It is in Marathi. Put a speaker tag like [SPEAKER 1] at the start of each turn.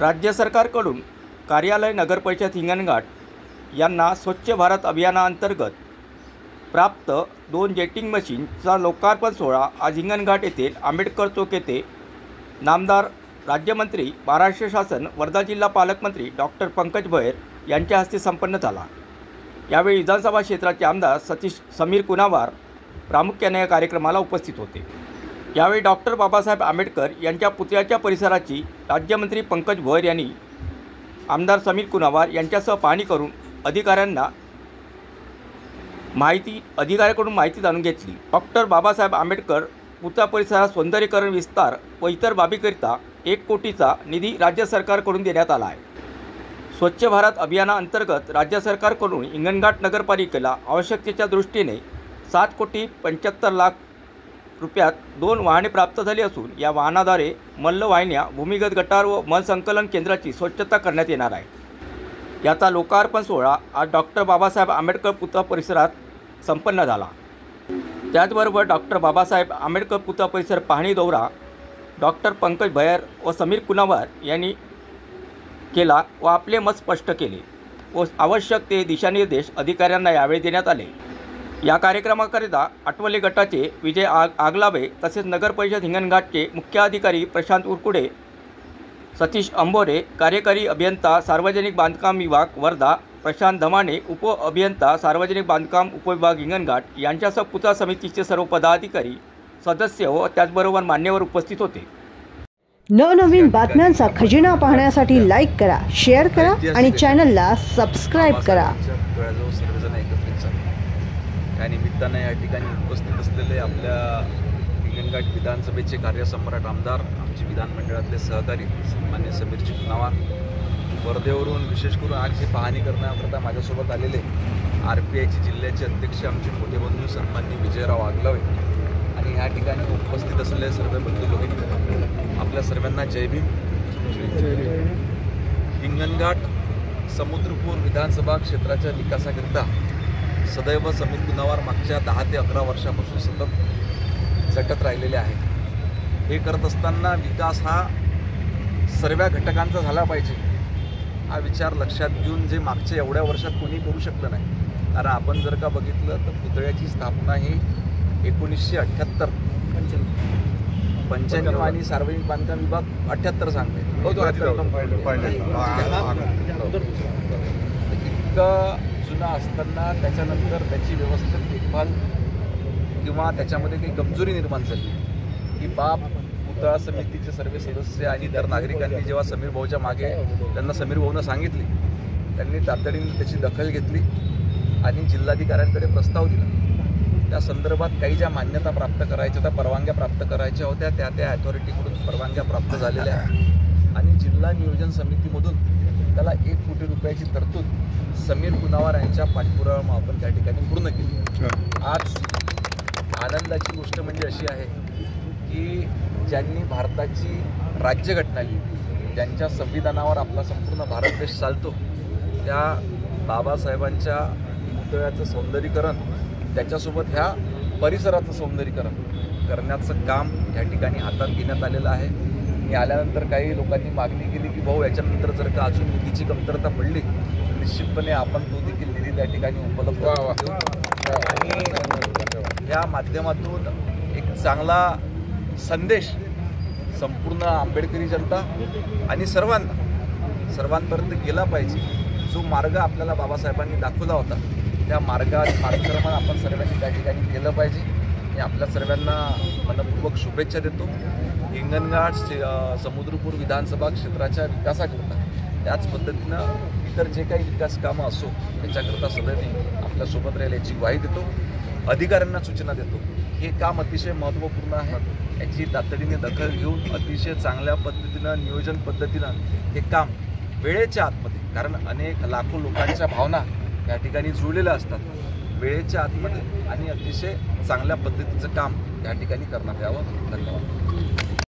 [SPEAKER 1] राज्य सरकारकडून कार्यालय नगरपरिषद हिंगणघाट यांना स्वच्छ भारत अभियानाअंतर्गत प्राप्त 2 जेटिंग मशीनचा लोकार्पण सोहळा आज हिंगणघाट येथील आंबेडकर चौक येथे नामदार राज्यमंत्री महाराष्ट्र शासन वर्धा जिल्हा पालकमंत्री डॉक्टर पंकज भोयर यांच्या हस्ते संपन्न झाला। यावेळी विधानसभा क्षेत्राचे आमदार समीर कुनावार प्रामुख्याने या कार्यक्रमाला उपस्थित होते। यावेळी डॉक्टर बाबासाहेब आंबेडकर यांच्या पुतळ्याच्या परिसराची राज्यमंत्री पंकज भोयर यांनी आमदार समीर कुनावार यांच्यासह पाहणी करून अधिकाऱ्याकडून माहिती जाणून घेतली। डॉक्टर बाबासाहेब आंबेडकर पुतळा परिसरात सौंदर्यीकरण विस्तार व इतर बाबीकरिता 1 कोटीचा निधी राज्य सरकारकडून देण्यात आला आहे। स्वच्छ भारत अभियानाअंतर्गत राज्य सरकारकडून हिंगणघाट नगरपालिकेला आवश्यकतेच्या दृष्टीने 7,75,00,000 रुपयात 2 वाहने प्राप्त झाली असून या वाहनाद्वारे मल्लवाहिन्या, भूमिगत गटार व मल संकलन केंद्राची स्वच्छता करण्यात येणार आहे। याचा लोकार्पण सोहळा आज डॉक्टर बाबासाहेब आंबेडकर पुतळा परिसरात संपन्न झाला। त्याचबरोबर डॉक्टर बाबासाहेब आंबेडकर पुतळा परिसर पाहणी दौरा डॉक्टर पंकज भोयर व समीर कुनावार यांनी केला व आपले मत स्पष्ट केले व आवश्यक ते दिशानिर्देश अधिकाऱ्यांना यावेळी देण्यात आले। या कार्यक्रमाकरिता आठवले गटाचे विजय आगलाबे तसेच नगरपरिषद हिंगणघाटचे मुख्य अधिकारी प्रशांत उरकुडे, सतीश अंबोरे, कार्यकारी अभियंता सार्वजनिक बांधकाम विभाग वर्धा प्रशांत धमाने, उप अभियंता सार्वजनिक बांधकाम उपविभाग हिंगणघाट यांच्यासह पुतळा समितीचे सर्व पदाधिकारी सदस्य व त्याचबरोबर मान्यवर उपस्थित होते।
[SPEAKER 2] नवनवीन बातम्यांचा खजिना पाहण्यासाठी लाईक करा, शेअर करा आणि चॅनलला सबस्क्राइब करा।
[SPEAKER 3] त्या निमित्ताने या ठिकाणी उपस्थित असलेले आपल्या हिंगणघाट विधानसभेचे कार्यसम्राट आमदार, आमचे विधानमंडळातले सहकारी सन्मान्य समीरजी कुनावार, वर्धेवरून विशेष करून आज ही पाहणी करण्याकरता माझ्यासोबत आलेले RPIचे जिल्ह्याचे अध्यक्ष आमचे मोठे बंधू सन्मान्य विजयराव आगलावे आणि या ठिकाणी उपस्थित असलेले सर्व बंधू भगिनी, आपल्या सर्वांना जय भीम। हिंगणघाट समुद्रपूर विधानसभा क्षेत्राच्या विकासाकरिता सदैव समीर कुनावार मागच्या 10 ते 11 वर्षापासून सतत झटत राहिलेले आहे। हे करत असताना विकास हा सर्व घटकांचा झाला पाहिजे हा विचार लक्षात घेऊन जे मागच्या एवढ्या वर्षात कोणी करू शकलं नाही। कारण आपण जर का बघितलं तर पुतळ्याची स्थापना ही 1978 95 आणि सार्वजनिक बांधकाम विभाग 78 सांगते। इतकं जुना असताना त्याच्यानंतर त्याची व्यवस्थित देखभाल किंवा त्याच्यामध्ये काही कमजोरी निर्माण झाली ही बाब पुतळा समितीचे सर्व सदस्य आणि इतर नागरिकांनी जेव्हा समीर भाऊच्या मागे त्यांना समीर भाऊनं सांगितले, त्यांनी तातडीने त्याची दखल घेतली आणि जिल्हाधिकाऱ्यांकडे प्रस्ताव दिला। त्या संदर्भात काही ज्या मान्यता प्राप्त करायच्या, त्या परवानग्या प्राप्त करायच्या होत्या, त्या अथॉरिटीकडून परवानग्या प्राप्त झालेल्या आहेत आणि जिल्हा नियोजन समितीमधून त्याला 1 कोटी रुपयाची तरतूद समीर कुनावार यांच्या पाठपुरावा आपण त्या ठिकाणी पूर्ण केली। आज आनंदाची गोष्ट म्हणजे अशी आहे की ज्यांनी भारताची राज्यघटना लिहिली, ज्यांच्या संविधानावर आपला संपूर्ण भारत देश चालतो, त्या बाबासाहेबांच्या पुतळ्याचं सौंदर्यीकरण त्याच्यासोबत ह्या परिसराचं सौंदर्यीकरण करण्याचं काम या ठिकाणी हातात घेण्यात आलेलं आहे। मी आल्यानंतर काही लोकांनी मागणी केली की भाऊ याच्यानंतर जर का अजून निधीची कमतरता पडली तर निश्चितपणे आपण तो देखील निधी त्या ठिकाणी उपलब्ध व्हावा आणि या माध्यमातून एक चांगला संदेश संपूर्ण आंबेडकरी जनता आणि सर्वांपर्यंत गेला पाहिजे। जो मार्ग आपल्याला बाबासाहेबांनी दाखवला होता त्या मार्गक्रमण आपण सर्वांनी त्या ठिकाणी केलं पाहिजे। मी आपल्या सर्वांना मनपूर्वक शुभेच्छा देतो। हिंगणघाट समुद्रपूर विधानसभा क्षेत्राच्या विकासाकरता त्याच पद्धतीनं इतर जे काही विकास कामं असो त्याच्याकरता सदैव आपल्यासोबत राहील याची ग्वाही देतो। अधिकाऱ्यांना सूचना देतो, हे काम अतिशय महत्त्वपूर्ण आहे, याची तातडीने दखल घेऊन अतिशय चांगल्या पद्धतीनं नियोजन पद्धतीनं हे काम वेळेच्या आतमध्ये, कारण अनेक लाखो लोकांच्या भावना या ठिकाणी जुळलेल्या असतात, वेळेच्या आतमध्ये आणि अतिशय चांगल्या पद्धतीचं काम या ठिकाणी करण्यात यावं। धन्यवाद।